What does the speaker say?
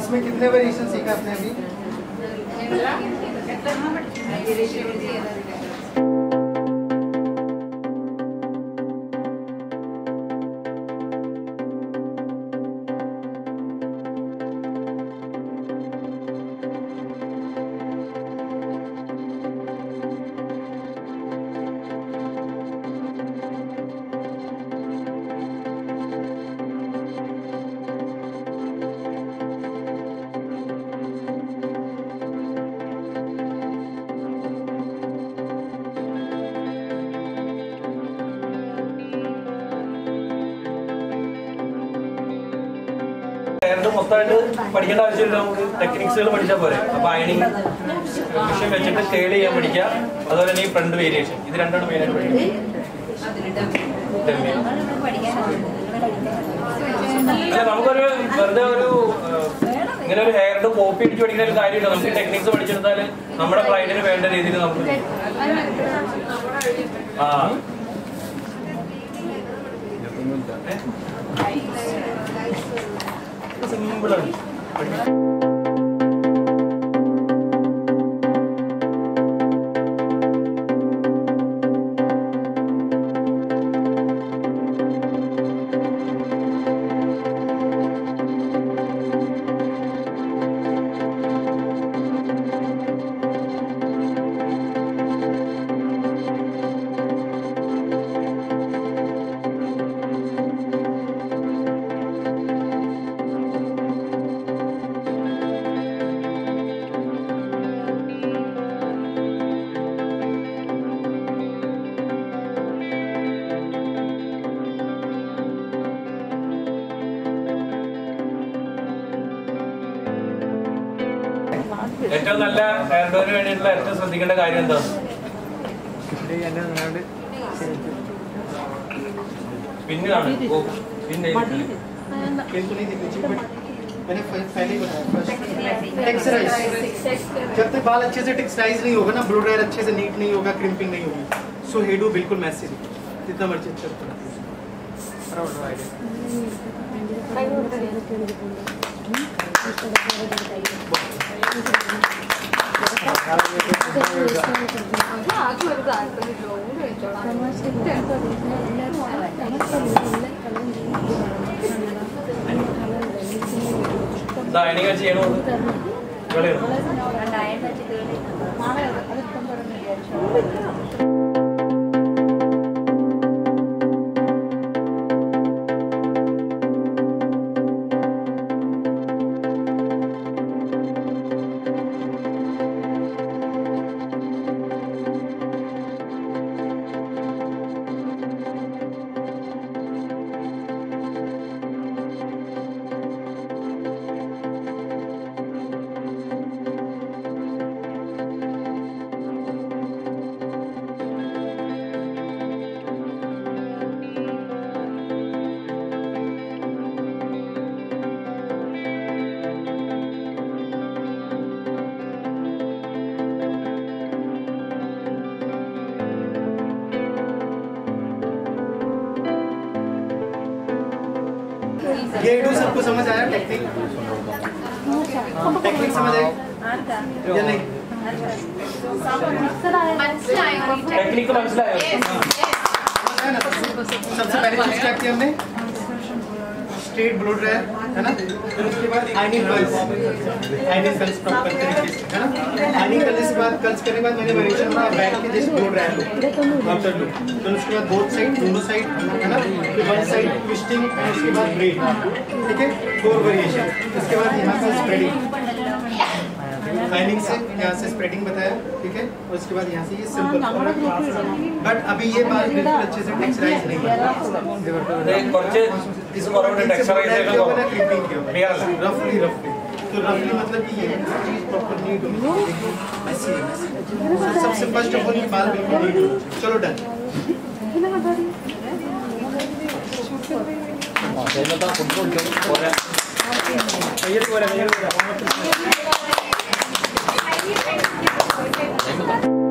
इसमें कितने वेरिएशन सीखा आपने अभी? പഠിക്കേണ്ട ആവശ്യമില്ല, നമുക്ക് ടെക്നിക്സുകൾ പഠിച്ചാൽ പോരെ. അപ്പൊ അയണിങ് മെഷീൻ വെച്ചിട്ട് സ്കെയിൽ ചെയ്യാൻ പഠിക്കുക. അതുപോലെ തന്നെ ഈ ഫ്രണ്ട് വേരിയേഷൻ, ഇത് രണ്ടാണ് മെയിനായിട്ട് പഠിക്കുന്നത്. അല്ല, നമുക്കൊരു വെറുതെ ഒരു ഇങ്ങനെ ഒരു ഹെയറിന്റെ കോപ്പി അടിച്ച് പഠിക്കുന്ന ഒരു കാര്യമില്ല. നമുക്ക് ടെക്നിക്സ് പഠിച്ചെടുത്താൽ നമ്മുടെ ക്ലയന്റിന് വേണ്ട രീതിയിൽ നമുക്ക് സിമ്പിളാണ്. ഏറ്റവും നല്ല ഹെയർ ഡോന് വേണ്ടിയിട്ടുള്ള ഏറ്റവും ശ്രദ്ധിക്കേണ്ട കാര്യം എന്താ? പിന്നാണ് പിന്നെ जब तक बाल अच्छे से टेक्सचराइज नहीं होगा ना, ब्लो ड्रायर अच्छे से नीट नहीं होगा, क्रिम्पिंग नहीं होगी, सो हेयर डू बिल्कुल मैसी जितना मर्जी अच्छा അയണിങ് ചെയ്യണോ? ये डू सबको समझ आया? टेक्निक समझ आई या नहीं? टेक्निक तो മനസ്സിലായോ? सबसे पहले चीज क्या किया हमने? स्ट्रेट ब्लो ड्रायर है ना, फिर उसके बाद आइनिंग कर्ल्स प्रॉपर तरीके से है ना। आइनिंग करने के बाद कर्ल्स करने के बाद मैंने वेरिएशन बनाया बैक के जैसे ब्लो ड्रायर लो, आउटर लो, फिर उसके बाद बोथ साइड, दोनों साइड है ना, फिर वन साइड ट्विस्टिंग, उसके बाद ब्रेड, ठीक है, 4 वेरिएशन। उसके बाद यहाँ से स्प्रेडिंग, लाइनिंग से यहाँ से स्प्रेडिंग बताया, ठीक है, और उसके बाद यहाँ से ये सिंपल। बट अभी ये बाल बिल्कुल अच्छे से टेक्सचराइज नहीं है, रफली तो रफली मतलब कि ये चीज प्रॉपर नीट होनी चाहिए, ऐसी है। सबसे फर्स्ट ऑफ ऑल ये बाल बिल्कुल नीट हो। चलो डन। Thank you.